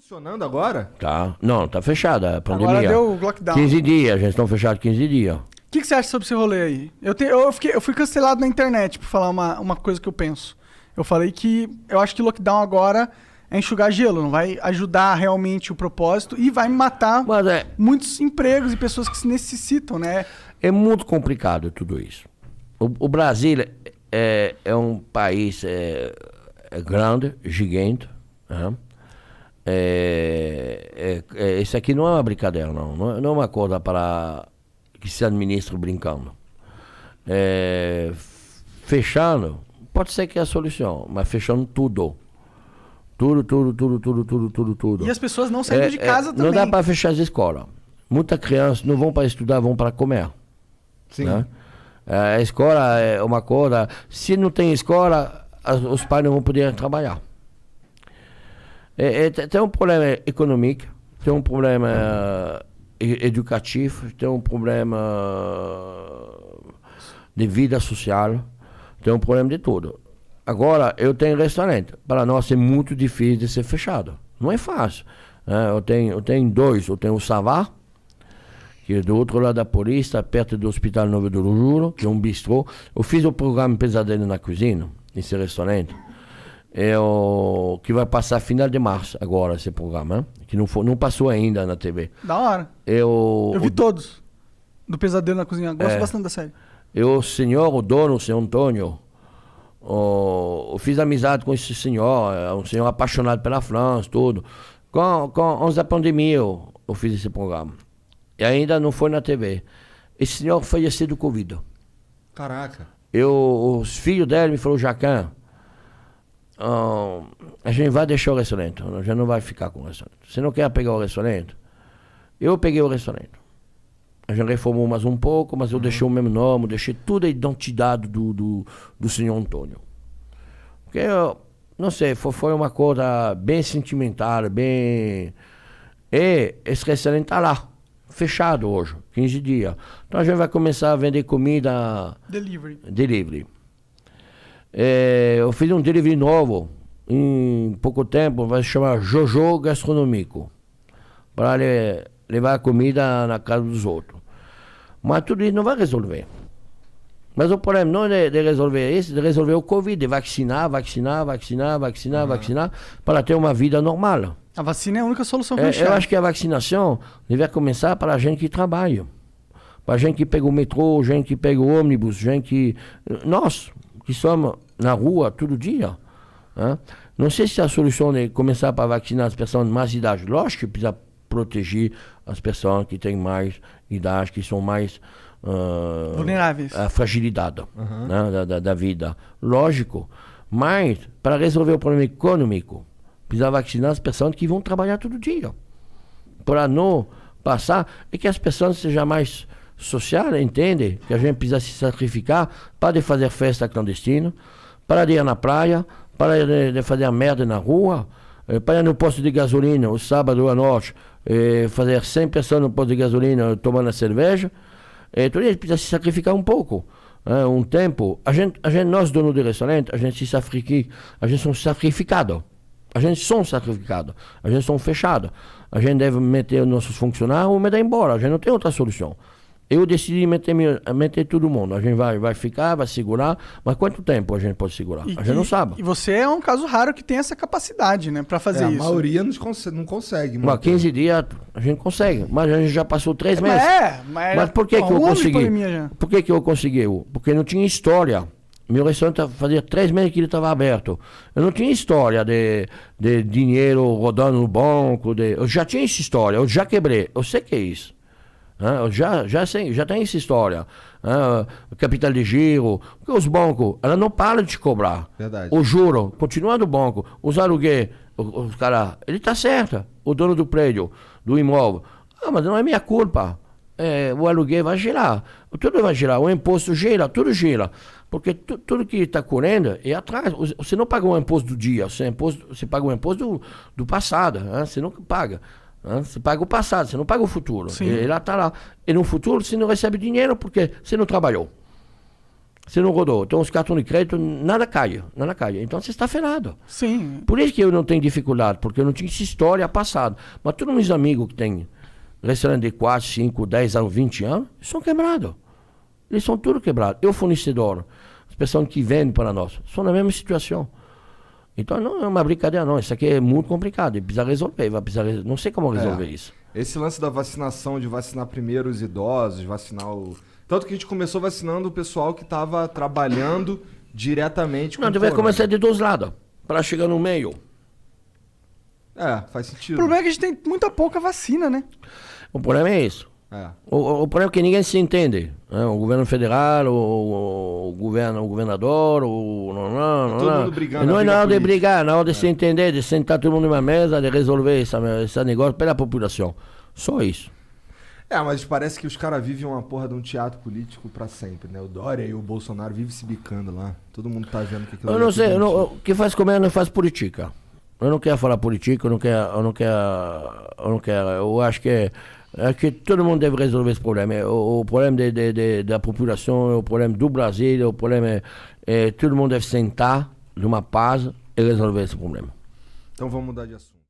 Funcionando agora? Tá. Não, tá fechada a pandemia. Agora deu lockdown. 15 dias, já estão fechados 15 dias. O que você acha sobre esse rolê aí? Eu fui cancelado na internet por falar uma coisa que eu penso. Eu falei que eu acho que lockdown agora é enxugar gelo, não vai ajudar realmente o propósito e vai matar muitos empregos e pessoas que se necessitam, né? É muito complicado tudo isso. O Brasil é um país grande, gigante. Né? Isso aqui não é uma brincadeira, não. Não é uma coisa para que se administre brincando. Fechando, pode ser que é a solução, mas fechando tudo. Tudo. E as pessoas não saindo de casa também. Não dá para fechar as escolas. Muitas crianças não vão para estudar, vão para comer. Sim. Né? A escola é uma coisa. Se não tem escola, os pais não vão poder trabalhar. Tem um problema econômico, tem um problema educativo, tem um problema de vida social, tem um problema de tudo. Agora, eu tenho restaurante. Para nós é muito difícil de ser fechado. Não é fácil. Eu tenho dois. Eu tenho o Savá, que é do outro lado da Paulista, perto do Hospital Novo do Juro, que é um bistrô. Eu fiz o programa Pesadelo na Cozinha, nesse restaurante. Que vai passar final de março agora, esse programa. Hein? Que não passou ainda na TV. Da hora. Eu vi todos. Do Pesadelo na Cozinha. Gosto bastante da série. O dono, o senhor Antônio, eu fiz amizade com esse senhor, um senhor apaixonado pela França, tudo. Antes da pandemia eu fiz esse programa. E ainda não foi na TV. Esse senhor faleceu do Covid. Caraca. Os filhos dele me falaram, Jacan, a gente vai deixar o restaurante, a gente não vai ficar com o restaurante. Você não quer pegar o restaurante? Eu peguei o restaurante. A gente reformou mais um pouco, mas eu deixei o mesmo nome, deixei toda a identidade do senhor Antônio. Porque, não sei, foi uma coisa bem sentimental, bem... E esse restaurante está lá, fechado hoje, 15 dias. Então a gente vai começar a vender comida... Delivery. Eu fiz um delivery novo, em pouco tempo, vai se chamar Jojo Gastronômico, para levar a comida na casa dos outros. Mas tudo isso não vai resolver. Mas o problema não é de resolver isso, de resolver o Covid, de vacinar, para ter uma vida normal. A vacina é a única solução que eu acho que a vacinação deve começar para a gente que trabalha. Para a gente que pega o metrô, gente que pega o ônibus, gente que... Nós, que somos na rua todo dia. Né? Não sei se a solução é começar para vacinar as pessoas de mais idade. Lógico que precisa proteger as pessoas que têm mais idade, que são mais... vulneráveis. A fragilidade né, da vida. Lógico. Mas, para resolver o problema econômico, precisa vacinar as pessoas que vão trabalhar todo dia. Para não passar... E que as pessoas sejam mais sociais, entendem? Que a gente precisa se sacrificar para de fazer festa clandestina, para de ir na praia, para de fazer a merda na rua, para ir no posto de gasolina, o sábado à noite, fazer 100 pessoas no posto de gasolina tomando a cerveja. Então a gente precisa se sacrificar um pouco, um tempo. Nós donos de restaurante, a gente somos sacrificados. A gente somos fechados. A gente deve meter nossos funcionários ou mandar embora. A gente não tem outra solução. Eu decidi meter todo mundo. A gente vai ficar, vai segurar, mas quanto tempo a gente pode segurar? A gente não sabe. E você é um caso raro que tem essa capacidade, né, para fazer isso. A maioria não consegue. Mas 15 dias a gente consegue, mas a gente já passou 3 meses. Mas por que eu consegui? Por que eu consegui? Porque não tinha história. Meu restaurante fazia 3 meses que ele estava aberto. Eu não tinha história de dinheiro rodando no banco. Eu já tinha essa história, eu já quebrei. Eu sei que é isso. Eu já tenho essa história. Capital de giro. Porque os bancos, ela não para de te cobrar. Verdade. O juro, continua no banco. Os aluguéis, os caras, ele está certo. O dono do prédio, do imóvel. Mas não é minha culpa. O aluguel vai girar. Tudo vai girar. O imposto gira, tudo gira. Porque tudo que está correndo é atrás. Você não paga o imposto do dia. Você paga o imposto do passado. Você não paga. Você paga o passado, você não paga o futuro. Sim. Ele está lá. E no futuro você não recebe dinheiro porque você não trabalhou. Você não rodou. Então os cartões de crédito, nada cai. Então você está ferrado. Sim. Por isso que eu não tenho dificuldade, porque eu não tinha essa história passada. Mas todos meus amigos que têm restaurante de 4, 5, 10 anos, 20 anos, são quebrados. Eles são tudo quebrados. Eu, fornecedor, as pessoas que vendem para nós, são na mesma situação. Então não é uma brincadeira, não. Isso aqui é muito complicado. Precisa resolver. Não sei como resolver isso. Esse lance da vacinação, de vacinar primeiro os idosos, vacinar o... Tanto que a gente começou vacinando o pessoal que estava trabalhando diretamente com Não, o deve corona. começar de dois lados, para chegar no meio. É, faz O sentido. problema é que a gente tem muita pouca vacina, né? O problema é isso. É. O problema é que ninguém se entende. Né? O governo federal, o governador, Todo mundo brigando, Não a é briga nada de política. brigar, na hora de se entender, de sentar todo mundo numa mesa, de resolver esse negócio pela população. Só isso. É, mas parece que os caras vivem uma porra de um teatro político pra sempre, né? O Dória e o Bolsonaro vivem se bicando lá. Todo mundo tá vendo que aquilo Eu ali não é sei, tudo mentira. o que faz comer não faz política. Eu não quero falar política, eu acho que todo mundo deve resolver esse problema. O problema da população, o problema do Brasil, o problema todo mundo deve sentar numa paz e resolver esse problema. Então vamos mudar de assunto.